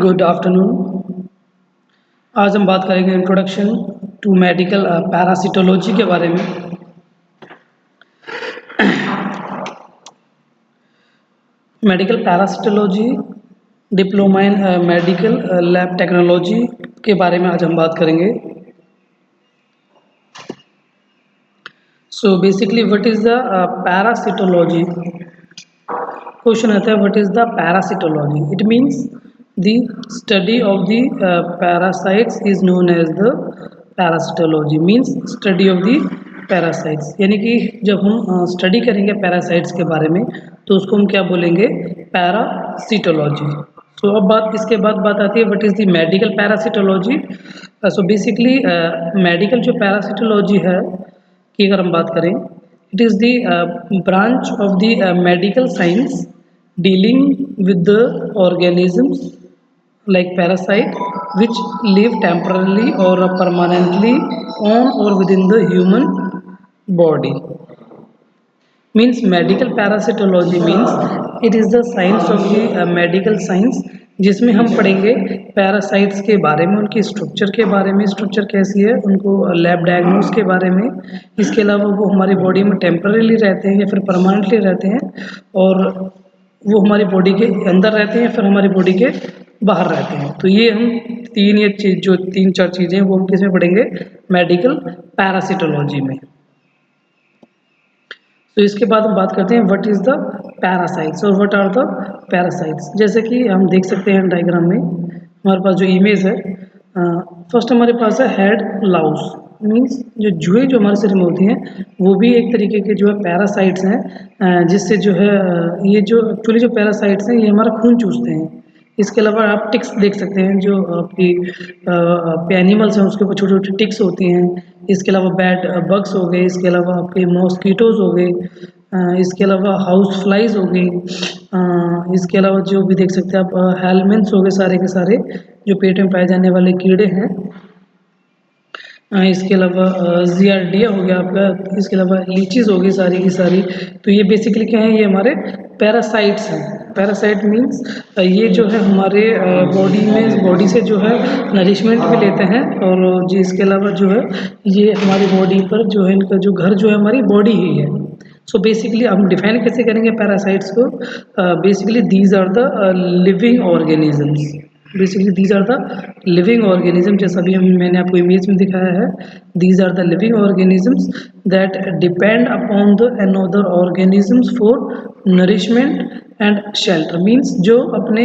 Good afternoon. आज हम बात करेंगे इंट्रोडक्शन टू मेडिकल पैरासिटोलॉजी के बारे में। Medical parasitology diploma in medical lab technology के बारे में आज हम बात करेंगे। So basically what is the parasitology? Question आता है what is the parasitology? It means the study of the parasites is known as the parasitology. Means study of the parasites, यानी कि जब हम स्टडी करेंगे पैरासाइट्स के बारे में तो उसको हम क्या बोलेंगे? पैरासिटोलॉजी। सो अब इसके बाद बात आती है what is the medical parasitology. So basically medical जो पैरासिटोलॉजी है की अगर हम बात करें, it is the branch of the medical science dealing with the organisms like parasite which live temporarily or permanently on or within the human body. Means medical parasitology means it is the science of the medical science जिसमें हम पढ़ेंगे parasites के बारे में, उनकी structure के बारे में, स्ट्रक्चर कैसी है, उनको लैब डायग्नोस के बारे में। इसके अलावा वो हमारी बॉडी में टेम्पररीली रहते हैं या फिर परमानेंटली रहते हैं, और वो हमारी बॉडी के अंदर रहते हैं या फिर हमारी बॉडी के बाहर रहते हैं। तो ये हम तीन चार चीज़ें वो हम किस में पढ़ेंगे? मेडिकल पैरासिटोलॉजी में। तो इसके बाद हम बात करते हैं व्हाट इज़ द पैरासाइट्स और व्हाट आर द पैरासाइट्स। जैसे कि हम देख सकते हैं डायग्राम में हमारे पास जो इमेज है, फर्स्ट हमारे पास है हेड लाउस। मीन्स जो जुएँ जो हमारे शरीर में होती हैं वो भी एक तरीके के जो है पैरासाइट्स हैं, जिससे जो है ये जो एक्चुअली जो पैरासाइट्स हैं ये हमारा खून चूसते हैं। इसके अलावा आप टिक्स देख सकते हैं, जो आपकी एनिमल्स हैं उसके ऊपर छोटी छोटी टिक्स होती हैं। इसके अलावा बैड बग्स हो गए, इसके अलावा आपके मॉस्कीटोज़ हो गए, इसके अलावा हाउस फ्लाइज हो गई, इसके अलावा जो भी देख सकते हैं आप हेलमेंट्स हो गए, सारे के सारे जो पेट में पाए जाने वाले कीड़े हैं। इसके अलावा जियार्डिया हो गया आपका, इसके अलावा लीचीज़ हो गई सारी की सारी। तो ये बेसिकली क्या है? ये हमारे पैरासाइट्स हैं। पैरासाइट मीन्स ये जो है हमारे बॉडी से जो है नरिशमेंट भी लेते हैं, और जी इसके अलावा जो है ये हमारी बॉडी पर जो है इनका जो घर जो है हमारी बॉडी ही है। सो बेसिकली हम डिफाइन कैसे करेंगे पैरासाइट्स को? Basically these are the living organisms. Basically these are the living organism, जैसा भी मैंने आपको इमेज में दिखाया है। These are the living organisms that depend upon the another organisms for nourishment and shelter. Means जो अपने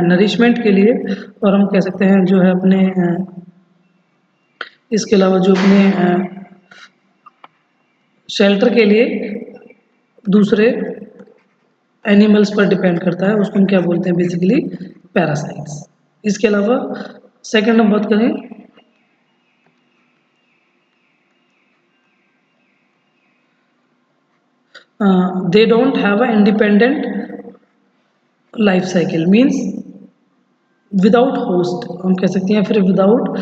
नरिशमेंट के लिए, और हम कह सकते हैं जो है अपने इसके अलावा जो अपने शेल्टर के लिए दूसरे एनिमल्स पर डिपेंड करता है, उसको हम क्या बोलते हैं? Basically parasites. इसके अलावा सेकंड हम बात करें, they don't have a independent life cycle. Means without host हम कह सकते हैं, फिर without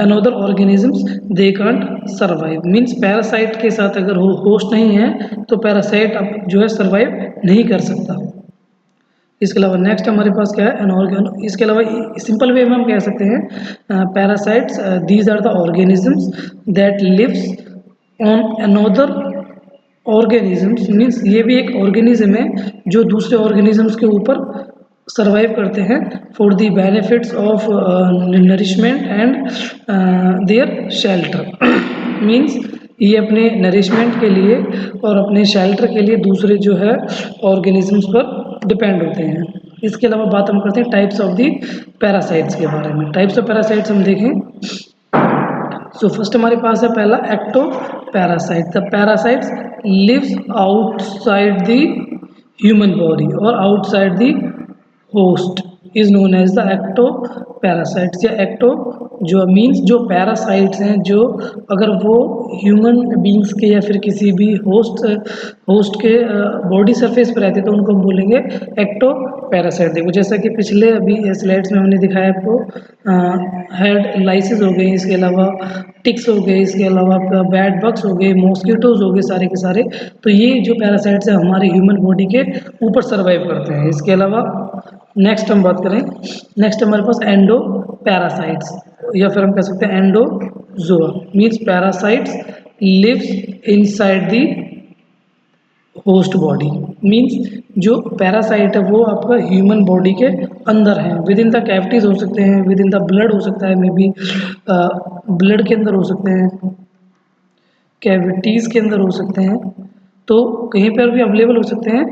another organisms they can't survive. Means parasite के साथ अगर होस्ट नहीं है तो पैरासाइट अब जो है सर्वाइव नहीं कर सकता। इसके अलावा नेक्स्ट हमारे पास क्या है? अनऑर्गेन। इसके अलावा सिंपल वे में हम कह सकते हैं parasites these are the organisms that lives on another organisms. Means ये भी एक ऑर्गेनिज्म है जो दूसरे ऑर्गेनिजम्स के ऊपर सर्वाइव करते हैं for the benefits of nourishment and their shelter. Means ये अपने नरिशमेंट के लिए और अपने शेल्टर के लिए दूसरे जो है ऑर्गेनिजम्स पर डिपेंड होते हैं। इसके अलावा बात हम करते हैं टाइप्स ऑफ दी पैरासाइट्स के बारे में। टाइप्स ऑफ पैरासाइट्स हम देखें, सो फर्स्ट हमारे पास है पहला ecto parasite. The parasites lives outside the human body और outside the host is known as the ecto parasites. या एक्टो जो मीन्स जो पैरासाइट्स हैं जो अगर वो ह्यूमन बींग्स के या फिर किसी भी होस्ट के बॉडी सरफेस पर रहते तो उनको हम बोलेंगे एक्टो पैरासाइट। देखो जैसा कि पिछले अभी स्लाइड्स में हमने दिखाया आपको, हेड लाइसिस हो गई, इसके अलावा टिक्स हो गए, इसके अलावा आपका बैड बग्स हो गए, मॉस्किटोज हो गए, सारे के सारे। तो ये जो पैरासाइट्स हैं हमारे ह्यूमन बॉडी के ऊपर सर्वाइव करते हैं। इसके अलावा नेक्स्ट हम बात करें, नेक्स्ट हमारे पास एंडो पैरासाइट्स, या फिर हम कह सकते हैं endozoa, means parasites lives inside the host body. Means जो पैरासाइट है वो आपका ह्यूमन बॉडी के अंदर है, विद इन द कैविटीज हो सकते हैं, विद इन द ब्लड हो सकता है, मे बी ब्लड के अंदर हो सकते हैं, कैविटीज़ के अंदर हो सकते हैं, तो कहीं पर भी अवेलेबल हो सकते हैं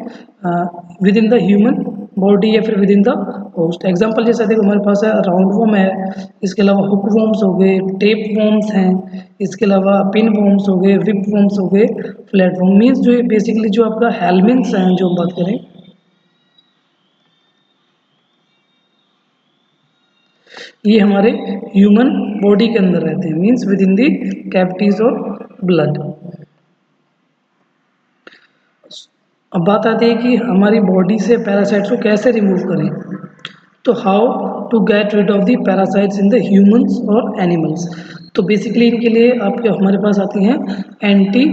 with in the human body या फिर with in the host. Example जैसे देखो हमारे पास है राउंड वॉर्म है, इसके अलावा हुक वॉर्म्स हो गए, टेप वॉर्म्स हैं, इसके अलावा पिन वॉर्म्स हो गए, विप वॉर्म्स हो गए, फ्लैट वॉर्म। मीन्स जो ये बेसिकली जो आपका हेलमिन्स हैं जो हम बात करें, ये हमारे ह्यूमन बॉडी के अंदर रहते हैं, means with in the cavities of blood. अब बात आती है कि हमारी बॉडी से पैरासाइट्स को कैसे रिमूव करें। तो how to get rid of the parasites in the humans और एनिमल्स। तो बेसिकली इनके लिए आपके हमारे पास आती हैं एंटी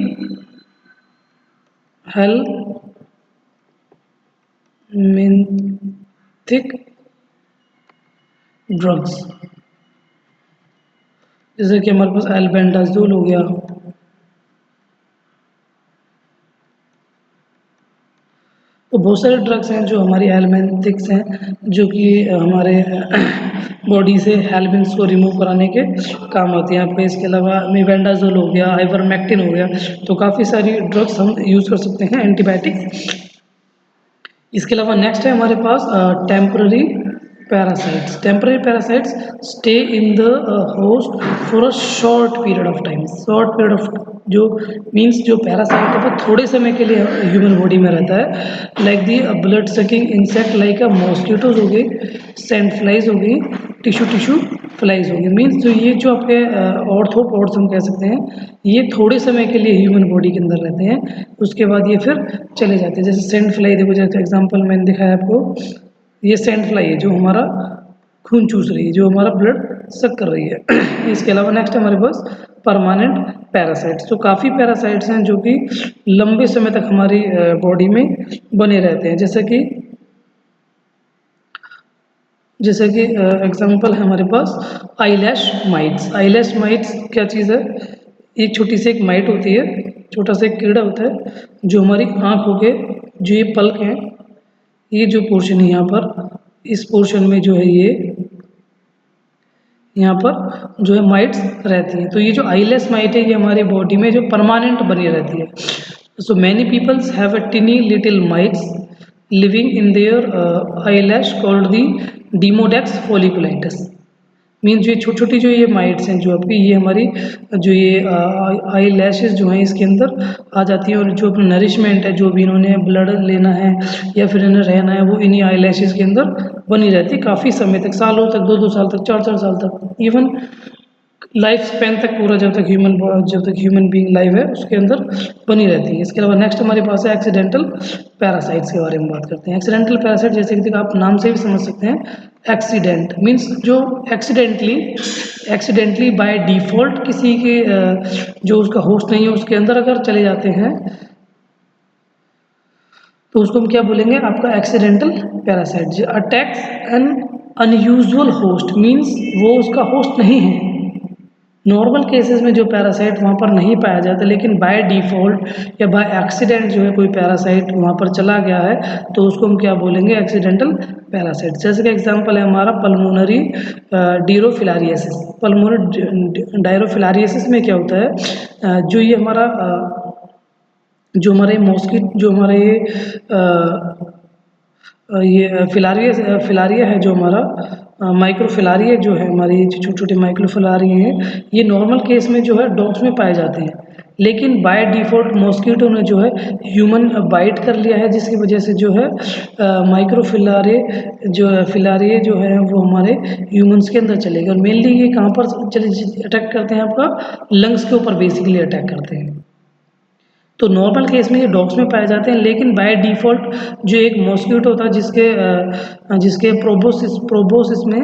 हेलमिंथिक ड्रग्स, जैसे कि हमारे पास एल्बेंडाजोल हो गया। तो बहुत सारे ड्रग्स हैं जो हमारी हेलमिंथिक्स हैं, जो कि हमारे बॉडी से हेलमिन्स को रिमूव कराने के काम आती हैं आपके। इसके अलावा मेबेंडाजोल हो गया, आइवरमेक्टिन हो गया, तो काफ़ी सारी ड्रग्स हम यूज़ कर सकते हैं एंटीबायोटिक्स। इसके अलावा नेक्स्ट है हमारे पास temporary parasites. Temporary parasites stay in the host for a short period of time. Short period of जो मीन्स जो पैरासाइट है वो थोड़े समय के लिए ह्यूमन बॉडी में रहता है, like the blood sucking insect, like a mosquitoes हो गई, सैंड फ्लाइज हो गई, टिश्यू टिश्यू फ्लाइज हो गई। मीन्स जो ये जो आपके ऑर्थ्रोपोड्स हम कह सकते हैं, ये थोड़े समय के लिए ह्यूमन बॉडी के अंदर रहते हैं, उसके बाद ये फिर चले जाते हैं। जैसे सेंट फ्लाई देखो, जैसे एग्जांपल मैंने दिखाया आपको, ये सेंट फ्लाई है जो हमारा खून चूस रही है, जो हमारा ब्लड सक कर रही है। इसके अलावा नेक्स्ट हमारे पास परमानेंट पैरासाइट्स। तो काफ़ी पैरासाइट्स हैं जो कि लंबे समय तक हमारी बॉडी में बने रहते हैं, जैसे कि एग्जांपल है हमारे पास आईलैश माइट्स। आईलैश माइट्स क्या चीज़ है, एक छोटी सी एक माइट होती है, छोटा सा एक कीड़ा होता है जो हमारी आँखों के जो ये पल्क हैं, ये जो पोर्शन है यहाँ पर, इस पोर्शन में जो है ये यहाँ पर जो है माइट्स रहती हैं। तो ये जो आईलेस माइट है ये हमारी बॉडी में जो परमानेंट बनी रहती है। So many peoples have a tiny little mites living in their eyelash called the demodex folliculitis. Mean जो ये छोटी छोटी जो ये माइट्स हैं जो आपकी, ये हमारी जो ये आई लैशेज जो हैं इसके अंदर आ जाती है, और जो अपना नरिशमेंट है, जो भी इन्होंने ब्लड लेना है या फिर इन्हें रहना है, वो इन्हीं आई लैशेज के अंदर बनी रहती है काफ़ी समय तक, सालों तक, 2-2 साल तक, 4-4 साल तक, इवन लाइफ स्पैन तक पूरा, जब तक ह्यूमन बीइंग लाइव है उसके अंदर बनी रहती है। इसके अलावा नेक्स्ट हमारे पास है एक्सीडेंटल पैरासाइट्स के बारे में बात करते हैं। एक्सीडेंटल पैरासाइट जैसे कि आप नाम से भी समझ सकते हैं, एक्सीडेंट मीन्स जो एक्सीडेंटली बाय डिफ़ॉल्ट किसी के जो उसका होस्ट नहीं है उसके अंदर अगर चले जाते हैं, तो उसको हम क्या बोलेंगे, आपका accidental parasite. Attacks N unusual host, means वो उसका होस्ट नहीं है। नॉर्मल केसेस में जो पैरासाइट वहाँ पर नहीं पाया जाता, लेकिन बाय डिफ़ॉल्ट या बाय एक्सीडेंट जो है कोई पैरासाइट वहाँ पर चला गया है, तो उसको हम क्या बोलेंगे, एक्सीडेंटल पैरासाइट। जैसे कि एग्जांपल है हमारा पल्मोनरी डीरोफिलारियसिस। पल्मोनरी डायरोफिलारियसिस में क्या होता है, जो ये हमारा जो हमारे मॉस्किट जो हमारे ये फिलारिया है जो हमारा माइक्रोफिलारिया जो है हमारी, छोटे छोटे माइक्रोफिलारिया हैं, ये नॉर्मल केस में जो है डॉग्स में पाए जाते हैं, लेकिन बाय डिफ़ॉल्ट मॉस्किटो ने जो है ह्यूमन बाइट कर लिया है, जिसकी वजह से जो है माइक्रोफिलारे जो है फिलारिया जो है वो हमारे ह्यूमंस के अंदर चलेगा। और मेनली ये कहाँ पर चले अटैक करते हैं, आपका लंग्स के ऊपर बेसिकली अटैक करते हैं। तो नॉर्मल केस में ये डॉग्स में पाए जाते हैं, लेकिन बाय डिफ़ॉल्ट जो एक मॉस्किटो था जिसके प्रोबोसिस में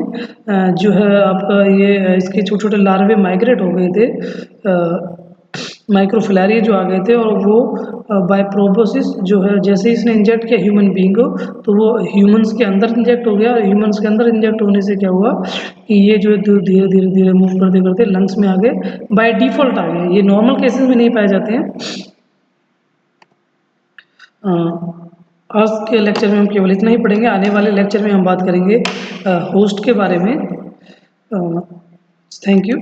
जो है आपका ये इसके छोटे छोटे लार्वे माइग्रेट हो गए थे माइक्रोफिलारिया जो आ गए थे और वो बाय प्रोबोसिस जो है, जैसे ही इसने इंजेक्ट किया ह्यूमन बीइंग को, तो वो ह्यूमंस के अंदर इंजेक्ट हो गया, और ह्यूमंस के अंदर इंजेक्ट होने से क्या हुआ कि ये जो है धीरे धीरे धीरे धीरे मूव करते करते लंग्स में आ गए, बाय डिफ़ॉल्ट आ गए। ये नॉर्मल केसेस में नहीं पाए जाते हैं। आज के लेक्चर में हम केवल इतना ही पढ़ेंगे। आने वाले लेक्चर में हम बात करेंगे होस्ट के बारे में। Thank you.